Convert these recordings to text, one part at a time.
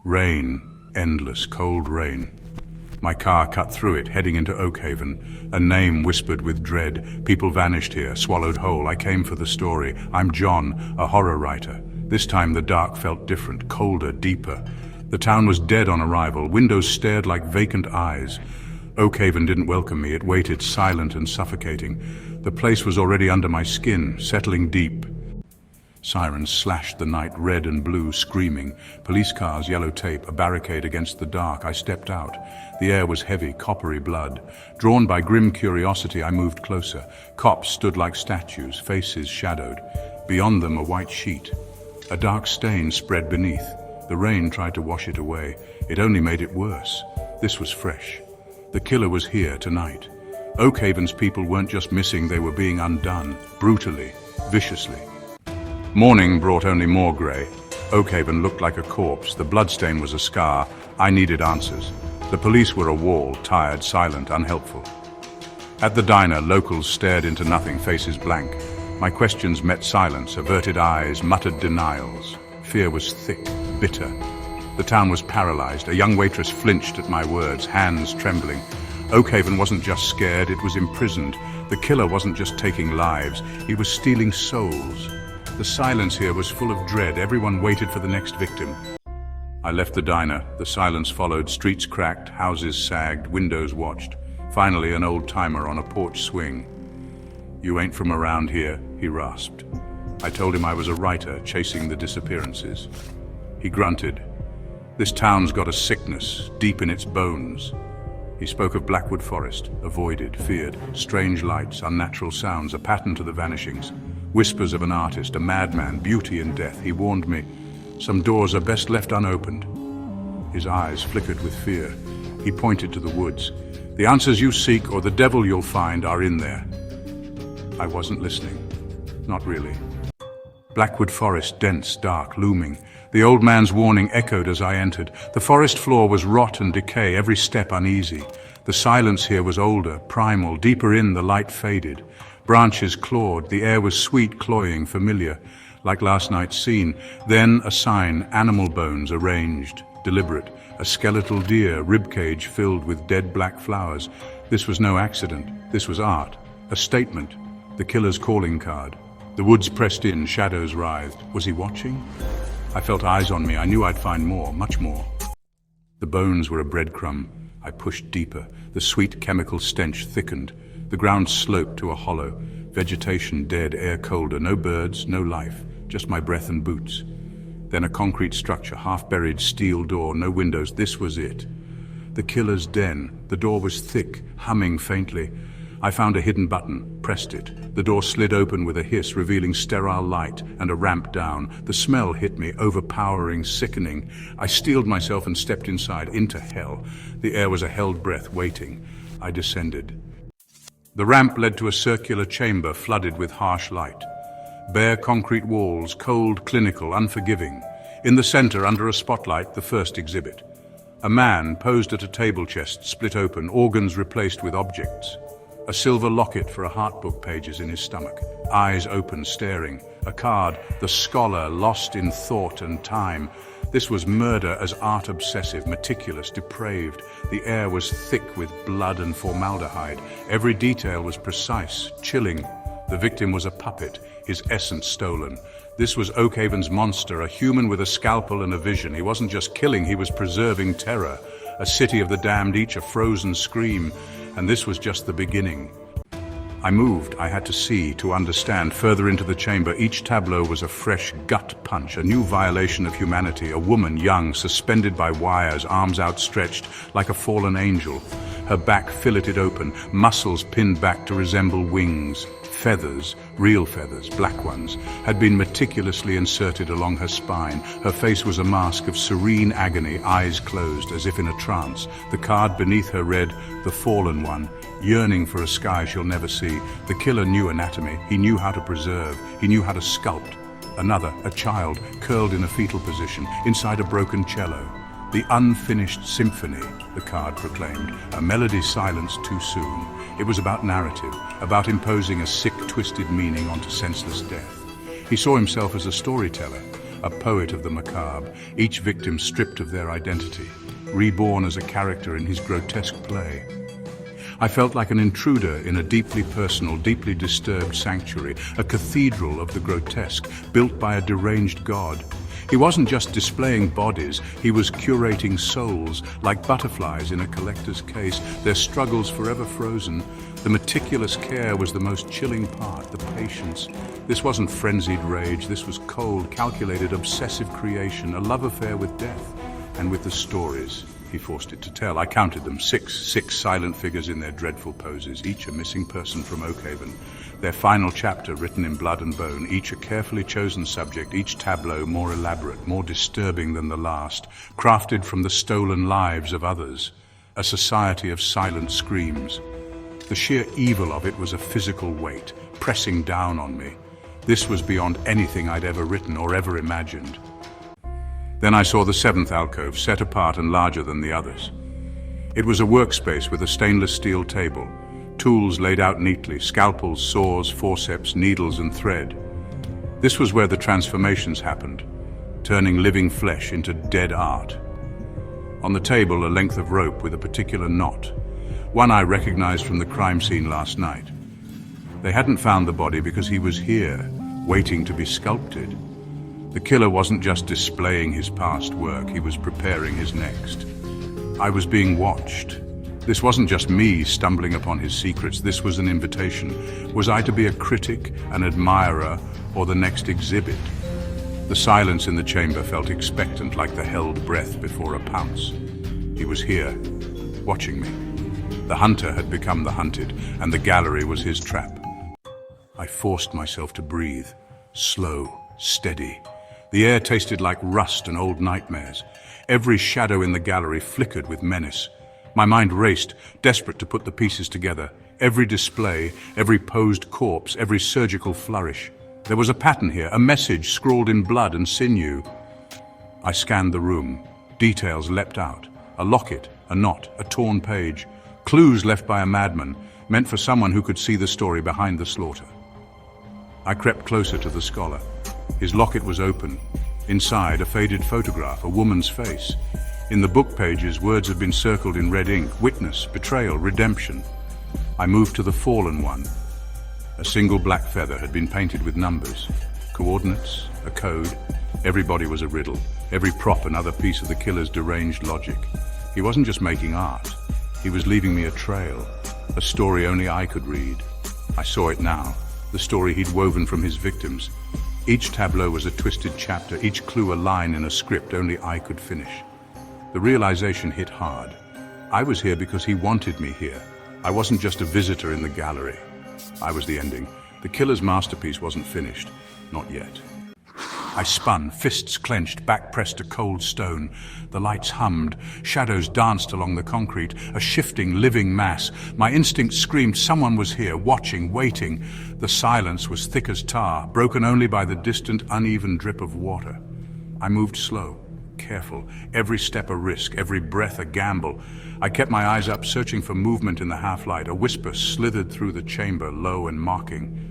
Rain, endless, cold rain. My car cut through it, heading into Oakhaven. A name whispered with dread. People vanished here, swallowed whole. I came for the story. I'm John, a horror writer. This time the dark felt different, colder, deeper. The town was dead on arrival. Windows stared like vacant eyes. Oakhaven didn't welcome me. It waited, silent and suffocating. The place was already under my skin, settling deep. Sirens slashed the night, red and blue, screaming. Police cars, yellow tape, a barricade against the dark. I stepped out. The air was heavy, coppery blood. Drawn by grim curiosity, I moved closer. Cops stood like statues, faces shadowed. Beyond them, a white sheet. A dark stain spread beneath. The rain tried to wash it away. It only made it worse. This was fresh. The killer was here tonight. Oakhaven's people weren't just missing, they were being undone, brutally, viciously. Morning brought only more grey. Oakhaven looked like a corpse. The bloodstain was a scar. I needed answers. The police were a wall, tired, silent, unhelpful. At the diner, locals stared into nothing, faces blank. My questions met silence, averted eyes, muttered denials. Fear was thick, bitter. The town was paralyzed. A young waitress flinched at my words, hands trembling. Oakhaven wasn't just scared, it was imprisoned. The killer wasn't just taking lives, he was stealing souls. The silence here was full of dread. Everyone waited for the next victim. I left the diner. The silence followed. Streets cracked, houses sagged, windows watched. Finally, an old-timer on a porch swing. "You ain't from around here," he rasped. I told him I was a writer, chasing the disappearances. He grunted. "This town's got a sickness, deep in its bones." He spoke of Blackwood Forest, avoided, feared, strange lights, unnatural sounds, a pattern to the vanishings. Whispers of an artist, a madman, beauty and death. He warned me, some doors are best left unopened. His eyes flickered with fear. He pointed to the woods. "The answers you seek or the devil you'll find are in there." I wasn't listening. Not really. Blackwood Forest, dense, dark, looming. The old man's warning echoed as I entered. The forest floor was rot and decay, every step uneasy. The silence here was older, primal. Deeper in, the light faded. Branches clawed, the air was sweet, cloying, familiar, like last night's scene. Then a sign, animal bones arranged, deliberate. A skeletal deer, ribcage filled with dead black flowers. This was no accident, this was art. A statement, the killer's calling card. The woods pressed in, shadows writhed. Was he watching? I felt eyes on me. I knew I'd find more, much more. The bones were a breadcrumb. I pushed deeper. The sweet chemical stench thickened. The ground sloped to a hollow. Vegetation dead, air colder. No birds, no life. Just my breath and boots. Then a concrete structure, half-buried steel door, no windows. This was it. The killer's den. The door was thick, humming faintly. I found a hidden button, pressed it. The door slid open with a hiss, revealing sterile light and a ramp down. The smell hit me, overpowering, sickening. I steeled myself and stepped inside, into hell. The air was a held breath, waiting. I descended. The ramp led to a circular chamber flooded with harsh light. Bare concrete walls, cold, clinical, unforgiving. In the center, under a spotlight, the first exhibit. A man posed at a table chest, split open, organs replaced with objects. A silver locket for a heartbook, pages in his stomach. Eyes open, staring. A card, the scholar lost in thought and time. This was murder as art obsessive, meticulous, depraved. The air was thick with blood and formaldehyde. Every detail was precise, chilling. The victim was a puppet, his essence stolen. This was Oakhaven's monster, a human with a scalpel and a vision. He wasn't just killing, he was preserving terror. A city of the damned, each a frozen scream. And this was just the beginning. I moved. I had to see, to understand. Further into the chamber, each tableau was a fresh gut punch, a new violation of humanity. A woman, young, suspended by wires, arms outstretched, like a fallen angel. Her back filleted open, muscles pinned back to resemble wings. Feathers, real feathers, black ones, had been meticulously inserted along her spine. Her face was a mask of serene agony, eyes closed, as if in a trance. The card beneath her read, "The Fallen One, yearning for a sky she'll never see." The killer knew anatomy. He knew how to preserve. He knew how to sculpt. Another, a child, curled in a fetal position, inside a broken cello. "The unfinished symphony," the card proclaimed, a melody silenced too soon. It was about narrative, about imposing a sick, twisted meaning onto senseless death. He saw himself as a storyteller, a poet of the macabre, each victim stripped of their identity, reborn as a character in his grotesque play. I felt like an intruder in a deeply personal, deeply disturbed sanctuary, a cathedral of the grotesque, built by a deranged god. He wasn't just displaying bodies, he was curating souls, like butterflies in a collector's case, their struggles forever frozen. The meticulous care was the most chilling part, the patience. This wasn't frenzied rage, this was cold, calculated, obsessive creation, a love affair with death and with the stories he forced it to tell. I counted them, six silent figures in their dreadful poses, each a missing person from Oakhaven. Their final chapter written in blood and bone, each a carefully chosen subject, each tableau more elaborate, more disturbing than the last, crafted from the stolen lives of others, a society of silent screams. The sheer evil of it was a physical weight, pressing down on me. This was beyond anything I'd ever written or ever imagined. Then I saw the seventh alcove, set apart and larger than the others. It was a workspace with a stainless steel table, tools laid out neatly, scalpels, saws, forceps, needles and thread. This was where the transformations happened, turning living flesh into dead art. On the table, a length of rope with a particular knot, one I recognized from the crime scene last night. They hadn't found the body because he was here, waiting to be sculpted. The killer wasn't just displaying his past work, he was preparing his next. I was being watched. This wasn't just me stumbling upon his secrets, this was an invitation. Was I to be a critic, an admirer, or the next exhibit? The silence in the chamber felt expectant, like the held breath before a pounce. He was here, watching me. The hunter had become the hunted, and the gallery was his trap. I forced myself to breathe, slow, steady. The air tasted like rust and old nightmares. Every shadow in the gallery flickered with menace. My mind raced, desperate to put the pieces together. Every display, every posed corpse, every surgical flourish. There was a pattern here, a message scrawled in blood and sinew. I scanned the room. Details leapt out. A locket, a knot, a torn page. Clues left by a madman, meant for someone who could see the story behind the slaughter. I crept closer to the scholar. His locket was open. Inside, a faded photograph, a woman's face. In the book pages, words had been circled in red ink: witness, betrayal, redemption. I moved to the fallen one. A single black feather had been painted with numbers, coordinates, a code. Every body was a riddle, every prop another piece of the killer's deranged logic. He wasn't just making art, he was leaving me a trail, a story only I could read. I saw it now, the story he'd woven from his victims. Each tableau was a twisted chapter, each clue a line in a script only I could finish. The realization hit hard. I was here because he wanted me here. I wasn't just a visitor in the gallery. I was the ending. The killer's masterpiece wasn't finished. Not yet. I spun, fists clenched, back pressed to cold stone. The lights hummed, shadows danced along the concrete, a shifting, living mass. My instinct screamed someone was here, watching, waiting. The silence was thick as tar, broken only by the distant, uneven drip of water. I moved slow, careful, every step a risk, every breath a gamble. I kept my eyes up, searching for movement in the half-light. A whisper slithered through the chamber, low and mocking.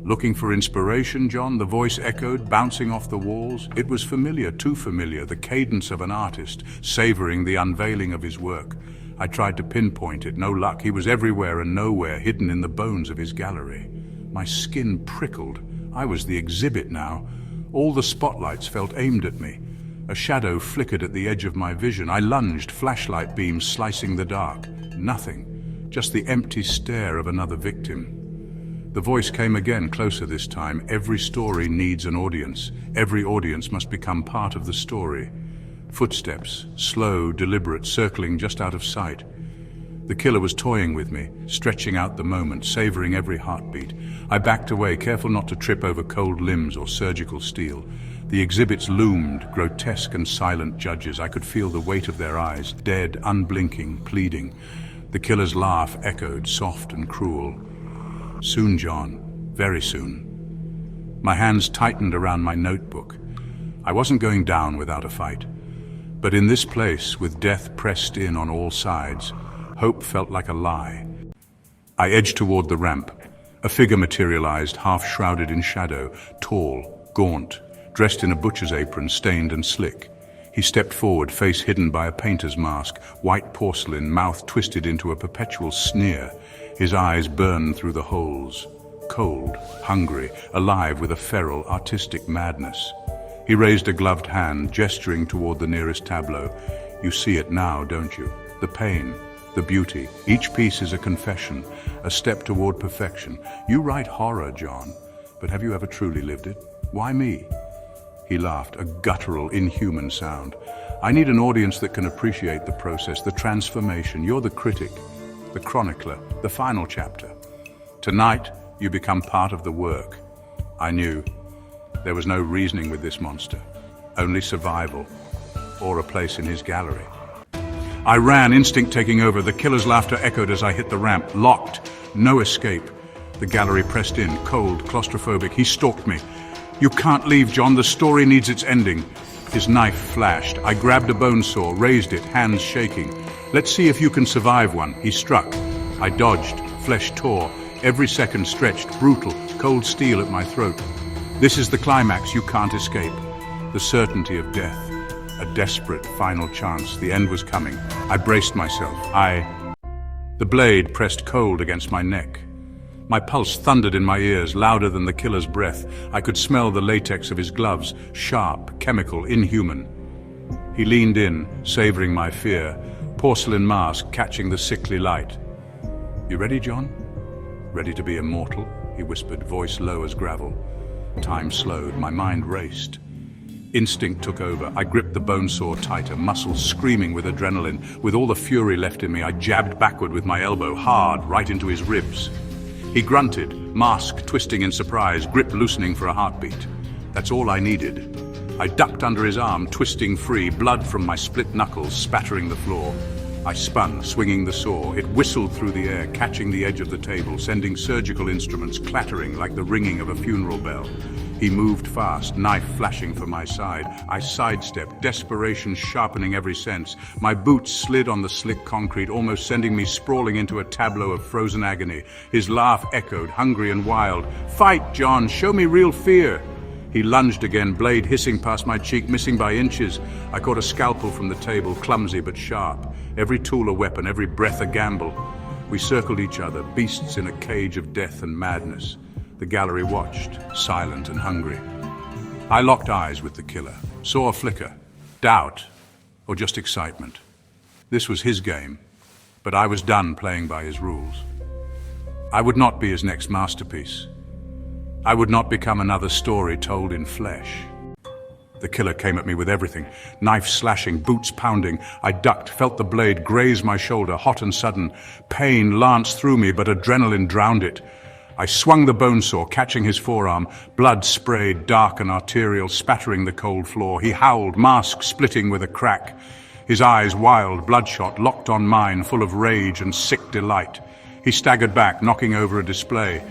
"Looking for inspiration, John?" the voice echoed, bouncing off the walls. It was familiar, too familiar, the cadence of an artist, savoring the unveiling of his work. I tried to pinpoint it, no luck. He was everywhere and nowhere, hidden in the bones of his gallery. My skin prickled. I was the exhibit now. All the spotlights felt aimed at me. A shadow flickered at the edge of my vision. I lunged, flashlight beams slicing the dark. Nothing, just the empty stare of another victim. The voice came again, closer this time. Every story needs an audience. Every audience must become part of the story. Footsteps, slow, deliberate, circling just out of sight. The killer was toying with me, stretching out the moment, savoring every heartbeat. I backed away, careful not to trip over cold limbs or surgical steel. The exhibits loomed, grotesque and silent judges. I could feel the weight of their eyes, dead, unblinking, pleading. The killer's laugh echoed, soft and cruel. "Soon, John, very soon." My hands tightened around my notebook. I wasn't going down without a fight. But in this place, with death pressed in on all sides, hope felt like a lie. I edged toward the ramp. A figure materialized, half shrouded in shadow, tall, gaunt, dressed in a butcher's apron, stained and slick. He stepped forward, face hidden by a painter's mask, white porcelain, mouth twisted into a perpetual sneer. His eyes burned through the holes. Cold, hungry, alive with a feral, artistic madness. He raised a gloved hand, gesturing toward the nearest tableau. You see it now, don't you? The pain, the beauty. Each piece is a confession, a step toward perfection. You write horror, John, but have you ever truly lived it? Why me? He laughed, a guttural, inhuman sound. I need an audience that can appreciate the process, the transformation. You're the critic, the chronicler, the final chapter. Tonight, you become part of the work. I knew there was no reasoning with this monster, only survival, or a place in his gallery. I ran, instinct taking over. The killer's laughter echoed as I hit the ramp. Locked, no escape. The gallery pressed in, cold, claustrophobic. He stalked me. You can't leave, John. The story needs its ending. His knife flashed. I grabbed a bone saw, raised it, hands shaking. Let's see if you can survive one. He struck. I dodged, flesh tore. Every second stretched, brutal, cold steel at my throat. This is the climax you can't escape. The certainty of death. A desperate final chance. The end was coming. I braced myself. The blade pressed cold against my neck. My pulse thundered in my ears, louder than the killer's breath. I could smell the latex of his gloves, sharp, chemical, inhuman. He leaned in, savoring my fear, porcelain mask catching the sickly light. You ready, John? Ready to be immortal? He whispered, voice low as gravel. Time slowed, my mind raced. Instinct took over. I gripped the bone saw tighter, muscles screaming with adrenaline. With all the fury left in me, I jabbed backward with my elbow, hard, right into his ribs. He grunted, mask twisting in surprise, grip loosening for a heartbeat. That's all I needed. I ducked under his arm, twisting free, blood from my split knuckles spattering the floor. I spun, swinging the saw. It whistled through the air, catching the edge of the table, sending surgical instruments clattering like the ringing of a funeral bell. He moved fast, knife flashing for my side. I sidestepped, desperation sharpening every sense. My boots slid on the slick concrete, almost sending me sprawling into a tableau of frozen agony. His laugh echoed, hungry and wild. Fight, John, show me real fear. He lunged again, blade hissing past my cheek, missing by inches. I caught a scalpel from the table, clumsy but sharp. Every tool a weapon, every breath a gamble. We circled each other, beasts in a cage of death and madness. The gallery watched, silent and hungry. I locked eyes with the killer, saw a flicker, doubt, or just excitement. This was his game, but I was done playing by his rules. I would not be his next masterpiece. I would not become another story told in flesh. The killer came at me with everything, knife slashing, boots pounding. I ducked, felt the blade graze my shoulder, hot and sudden. Pain lanced through me, but adrenaline drowned it. I swung the bone saw, catching his forearm. Blood sprayed, dark and arterial, spattering the cold floor. He howled, mask splitting with a crack. His eyes, wild, bloodshot, locked on mine, full of rage and sick delight. He staggered back, knocking over a display.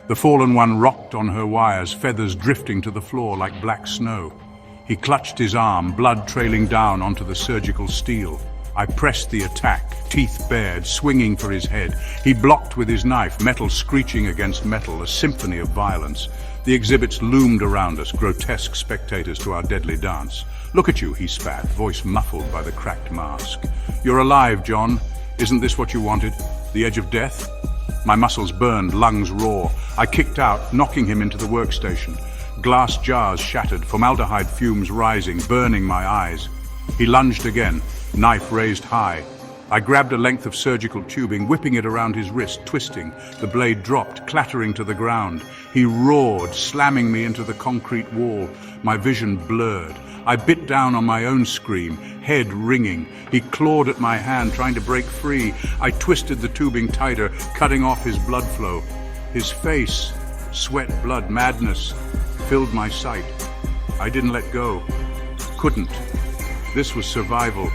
The fallen one rocked on her wires, feathers drifting to the floor like black snow. He clutched his arm, blood trailing down onto the surgical steel. I pressed the attack, teeth bared, swinging for his head. He blocked with his knife, metal screeching against metal, a symphony of violence. The exhibits loomed around us, grotesque spectators to our deadly dance. Look at you, he spat, voice muffled by the cracked mask. You're alive, John. Isn't this what you wanted? The edge of death? My muscles burned, lungs raw. I kicked out, knocking him into the workstation. Glass jars shattered, formaldehyde fumes rising, burning my eyes. He lunged again, knife raised high. I grabbed a length of surgical tubing, whipping it around his wrist, twisting. The blade dropped, clattering to the ground. He roared, slamming me into the concrete wall. My vision blurred. I bit down on my own scream, head ringing. He clawed at my hand, trying to break free. I twisted the tubing tighter, cutting off his blood flow. His face, sweat, blood, madness, filled my sight. I didn't let go. Couldn't. This was survival.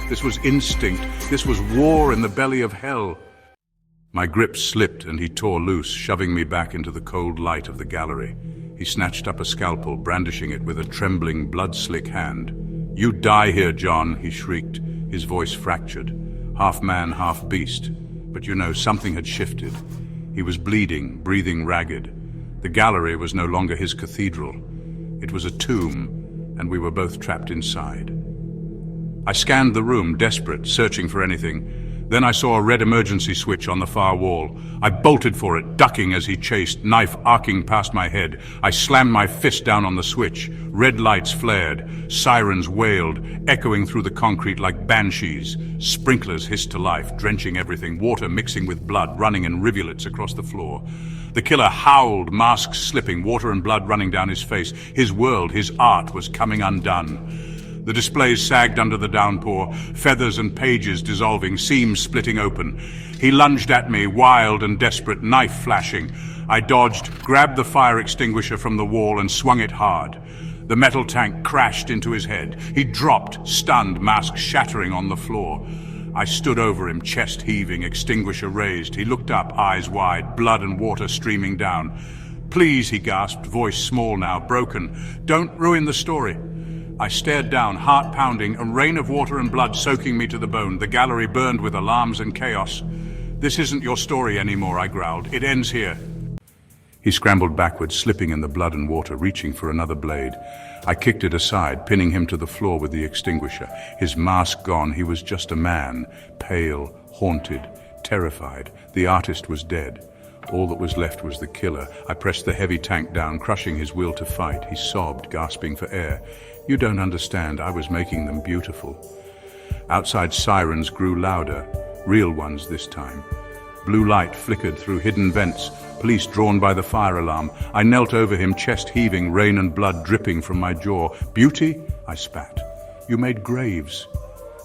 This was instinct. This was war in the belly of hell. My grip slipped and he tore loose, shoving me back into the cold light of the gallery. He snatched up a scalpel, brandishing it with a trembling, blood-slick hand. You die here, John, he shrieked, his voice fractured. Half man, half beast. But you know, something had shifted. He was bleeding, breathing ragged. The gallery was no longer his cathedral. It was a tomb, and we were both trapped inside. I scanned the room, desperate, searching for anything. Then I saw a red emergency switch on the far wall. I bolted for it, ducking as he chased, knife arcing past my head. I slammed my fist down on the switch. Red lights flared. Sirens wailed, echoing through the concrete like banshees. Sprinklers hissed to life, drenching everything, water mixing with blood, running in rivulets across the floor. The killer howled, masks slipping, water and blood running down his face. His world, his art was coming undone. The displays sagged under the downpour, feathers and pages dissolving, seams splitting open. He lunged at me, wild and desperate, knife flashing. I dodged, grabbed the fire extinguisher from the wall and swung it hard. The metal tank crashed into his head. He dropped, stunned, mask shattering on the floor. I stood over him, chest heaving, extinguisher raised. He looked up, eyes wide, blood and water streaming down. "Please," he gasped, voice small now, broken. "Don't ruin the story." I stared down, heart pounding, a rain of water and blood soaking me to the bone. The gallery burned with alarms and chaos. "This isn't your story anymore," I growled. "It ends here." He scrambled backwards, slipping in the blood and water, reaching for another blade. I kicked it aside, pinning him to the floor with the extinguisher. His mask gone, he was just a man, pale, haunted, terrified. The artist was dead. All that was left was the killer. I pressed the heavy tank down, crushing his will to fight. He sobbed, gasping for air. "You don't understand, I was making them beautiful." Outside sirens grew louder, real ones this time. Blue light flickered through hidden vents, police drawn by the fire alarm. I knelt over him, chest heaving, rain and blood dripping from my jaw. "Beauty?" I spat. "You made graves."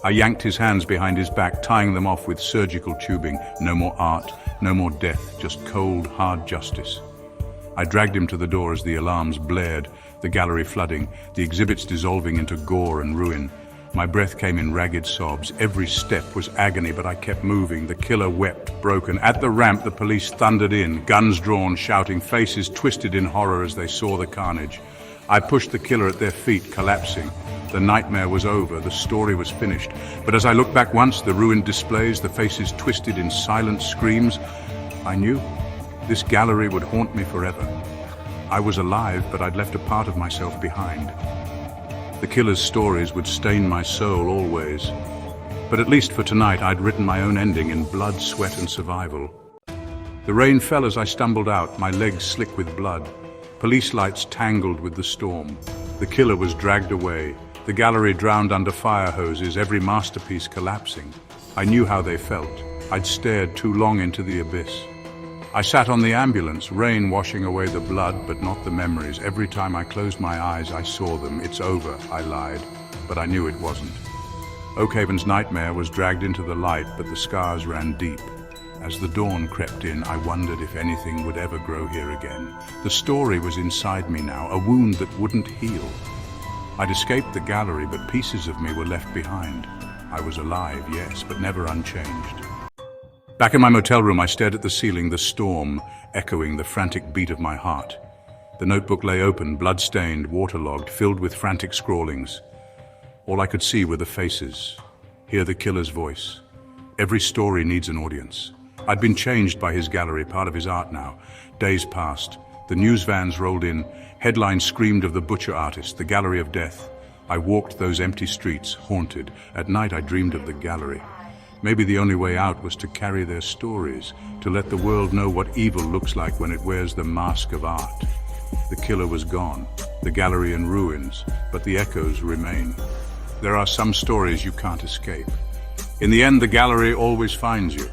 I yanked his hands behind his back, tying them off with surgical tubing. No more art, no more death, just cold, hard justice. I dragged him to the door as the alarms blared, the gallery flooding, the exhibits dissolving into gore and ruin. My breath came in ragged sobs. Every step was agony, but I kept moving. The killer wept, broken. At the ramp, the police thundered in, guns drawn, shouting, faces twisted in horror as they saw the carnage. I pushed the killer at their feet, collapsing. The nightmare was over, the story was finished. But as I looked back once, the ruined displays, the faces twisted in silent screams, I knew this gallery would haunt me forever. I was alive, but I'd left a part of myself behind. The killer's stories would stain my soul always. But at least for tonight, I'd written my own ending in blood, sweat, and survival. The rain fell as I stumbled out, my legs slick with blood. Police lights tangled with the storm. The killer was dragged away. The gallery drowned under fire hoses, every masterpiece collapsing. I knew how they felt. I'd stared too long into the abyss. I sat on the ambulance, rain washing away the blood, but not the memories. Every time I closed my eyes, I saw them. "It's over," I lied, but I knew it wasn't. Oakhaven's nightmare was dragged into the light, but the scars ran deep. As the dawn crept in, I wondered if anything would ever grow here again. The story was inside me now, a wound that wouldn't heal. I'd escaped the gallery, but pieces of me were left behind. I was alive, yes, but never unchanged. Back in my motel room, I stared at the ceiling, the storm echoing the frantic beat of my heart. The notebook lay open, blood-stained, waterlogged, filled with frantic scrawlings. All I could see were the faces, hear the killer's voice. Every story needs an audience. I'd been changed by his gallery, part of his art now. Days passed. The news vans rolled in. Headlines screamed of the butcher artist, the gallery of death. I walked those empty streets, haunted. At night, I dreamed of the gallery. Maybe the only way out was to carry their stories, to let the world know what evil looks like when it wears the mask of art. The killer was gone, the gallery in ruins, but the echoes remain. There are some stories you can't escape. In the end, the gallery always finds you.